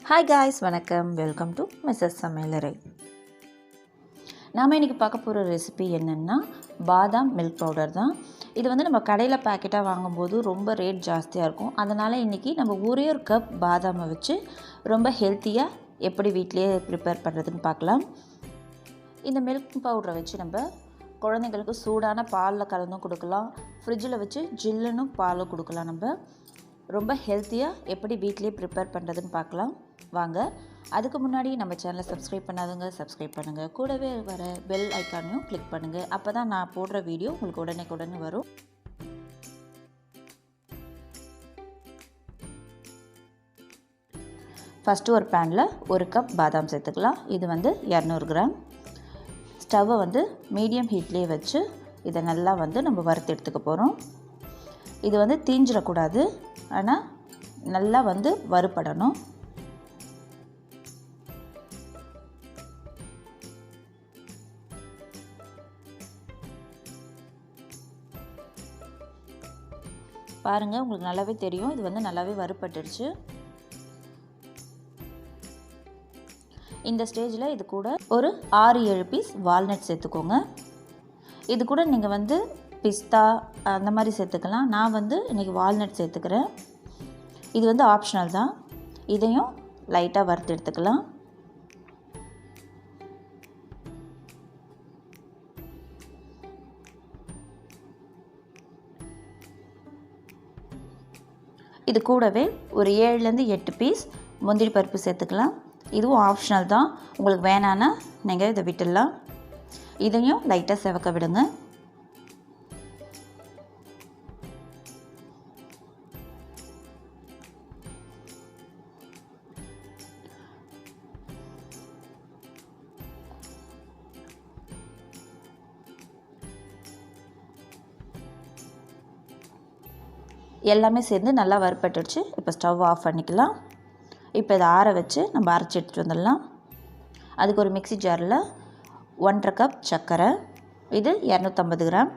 Hi guys, வணக்கம். Welcome to Mrs சமையலறை. நாம் இன்றைக்கி பார்க்க போகிற ரெசிபி என்னென்னா பாதாம் மில்க் பவுடர் தான். இது வந்து நம்ம கடையில் பேக்கெட்டாக வாங்கும்போது ரொம்ப ரேட் ஜாஸ்தியாக இருக்கும். அதனால் இன்றைக்கி நம்ம ஒரே ஒரு கப் பாதாமை வச்சு ரொம்ப ஹெல்த்தியாக எப்படி வீட்டிலேயே ப்ரிப்பேர் பண்ணுறதுன்னு பார்க்கலாம். இந்த மில்க் பவுடரை வச்சு நம்ம குழந்தைங்களுக்கு சூடான பாலில் கலந்தும் கொடுக்கலாம், ஃப்ரிட்ஜில் வச்சு ஜில்லுன்னு பாலும் கொடுக்கலாம். நம்ம ரொம்ப ஹெல்த்தியாக எப்படி வீட்டிலேயே ப்ரிப்பேர் பண்ணுறதுன்னு பார்க்கலாம் வாங்க. அதுக்கு முன்னாடி நம்ம சேனலை சப்ஸ்கிரைப் பண்ணாதவங்க சப்ஸ்கிரைப் பண்ணுங்கள், கூடவே வர பெல் ஐக்கானையும் கிளிக் பண்ணுங்கள். அப்போ தான் நான் போடுற வீடியோ உங்களுக்கு உடனே வரும். ஃபஸ்ட்டு ஒரு பேனில் ஒரு கப் பாதாம் சேர்த்துக்கலாம். இது வந்து 200 கிராம். ஸ்டவ்வை வந்து மீடியம் ஹீட்லேயே வச்சு இதை நல்லா வந்து நம்ம வறுத்து எடுத்துக்க போகிறோம். இது வந்து தீஞ்சிடக்கூடாது, ஆனால் நல்லா வந்து வறுபடணும். பாருங்கள், உங்களுக்கு நல்லாவே தெரியும், இது வந்து நல்லாவே வறுபட்டுருச்சு. இந்த ஸ்டேஜில் இது கூட ஒரு 6-7 பீஸ் வால்நட் சேர்த்துக்கோங்க. இது கூட நீங்கள் வந்து பிஸ்தா அந்த மாதிரி சேர்த்துக்கலாம். நான் வந்து இன்றைக்கி வால்நட் சேர்த்துக்கிறேன். இது வந்து ஆப்ஷனல் தான். இதையும் லைட்டாக வறுத்து எடுத்துக்கலாம். இது கூடவே ஒரு 7-8 பீஸ் முந்திரி பருப்பு சேர்த்துக்கலாம். இதுவும் ஆப்ஷனல் தான், உங்களுக்கு வேணான்னா நீங்கள் இதை விட்டுடலாம். இதையும் லைட்டாக செவக்க விடுங்க. எல்லாமே சேர்ந்து நல்லா வறுபட்டுடுச்சு. இப்போ ஸ்டவ் ஆஃப் பண்ணிக்கலாம். இப்போ இதை ஆற வச்சு நம்ம அரைச்சி எடுத்துகிட்டு வந்துடலாம். அதுக்கு ஒரு மிக்ஸி ஜாரில் 1.5 கப் சர்க்கரை, இது 250 கிராம்,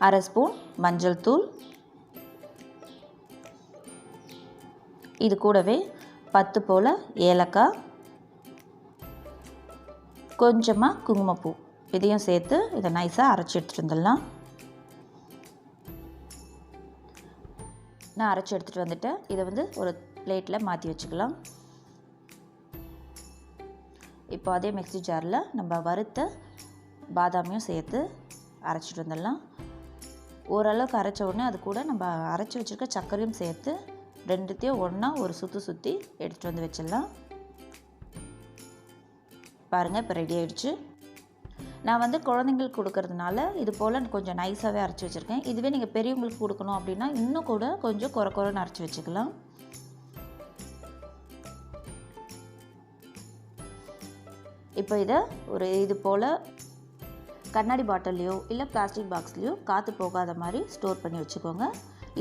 அரை ஸ்பூன் மஞ்சள் தூள், இது கூடவே 10 போல் ஏலக்காய், கொஞ்சமாக குங்குமப்பூ, இதையும் சேர்த்து இதை நைஸாக அரைச்சி எடுத்துகிட்டு வந்துடலாம். நான் அரைச்சி எடுத்துகிட்டு வந்துட்டேன். இதை வந்து ஒரு பிளேட்டில் மாற்றி வச்சுக்கலாம். இப்போ அதே மிக்ஸி ஜாரில் நம்ம வறுத்த பாதாமையும் சேர்த்து அரைச்சிட்டு வந்துடலாம். ஓரளவுக்கு அரைச்ச உடனே அது கூட நம்ம அரைச்சி வச்சுருக்க சர்க்கரையும் சேர்த்து ரெண்டுத்தையும் ஒன்றா ஒரு சுற்றி எடுத்துகிட்டு வந்து வச்சிடலாம். பாருங்கள், இப்போ ரெடி ஆகிடுச்சு. நான் வந்து குழந்தைங்களுக்கு கொடுக்கறதுனால இது போல் கொஞ்சம் நைஸாகவே அரைச்சி வச்சுருக்கேன். இதுவே நீங்கள் பெரியவங்களுக்கு கொடுக்கணும் அப்படின்னா இன்னும் கூட கொஞ்சம் குறைன்னு அரைச்சி வச்சுக்கலாம். இப்போ இதை ஒரு இது போல் கண்ணாடி பாட்டில்லையோ இல்லை பிளாஸ்டிக் பாக்ஸ்லேயோ காற்று போகாத மாதிரி ஸ்டோர் பண்ணி வச்சுக்கோங்க.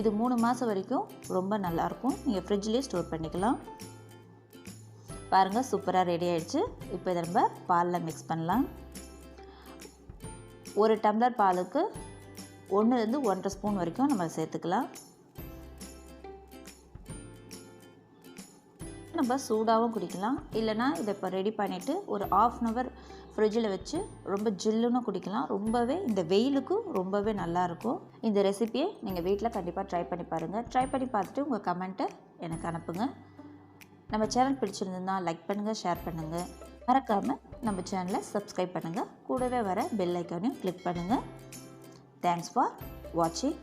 இது 3 மாதம் வரைக்கும் ரொம்ப நல்லாயிருக்கும். நீங்கள் ஃப்ரிட்ஜ்லேயே ஸ்டோர் பண்ணிக்கலாம். பாருங்கள், சூப்பராக ரெடி ஆகிடுச்சு. இப்போ இதை நம்ம பாலில் மிக்ஸ் பண்ணலாம். ஒரு டம்ளர் பாலுக்கு 1 to 1.5 ஸ்பூன் வரைக்கும் நம்ம சேர்த்துக்கலாம். நம்ம சூடாகவும் குடிக்கலாம், இல்லைனா இதை இப்போ ரெடி பண்ணிவிட்டு ஒரு 1/2 hour ஃப்ரிட்ஜில் வச்சு ரொம்ப ஜில்லுன்னு குடிக்கலாம். ரொம்பவே இந்த வெயிலுக்கு ரொம்பவே நல்லாயிருக்கும். இந்த ரெசிபியை நீங்கள் வீட்டில் கண்டிப்பாக ட்ரை பண்ணி பாருங்கள். ட்ரை பண்ணி பார்த்துட்டு உங்கள் கமெண்ட்டை எனக்கு அனுப்புங்க. நம்ம சேனல் பிடிச்சிருந்ததுன்னா லைக் பண்ணுங்கள், ஷேர் பண்ணுங்கள். மறக்காமல் நம்ம சேனலை சப்ஸ்கிரைப் பண்ணுங்கள், கூடவே வர பெல் ஐக்கானையும் கிளிக் பண்ணுங்கள். தேங்க்ஸ் ஃபார் வாட்சிங்.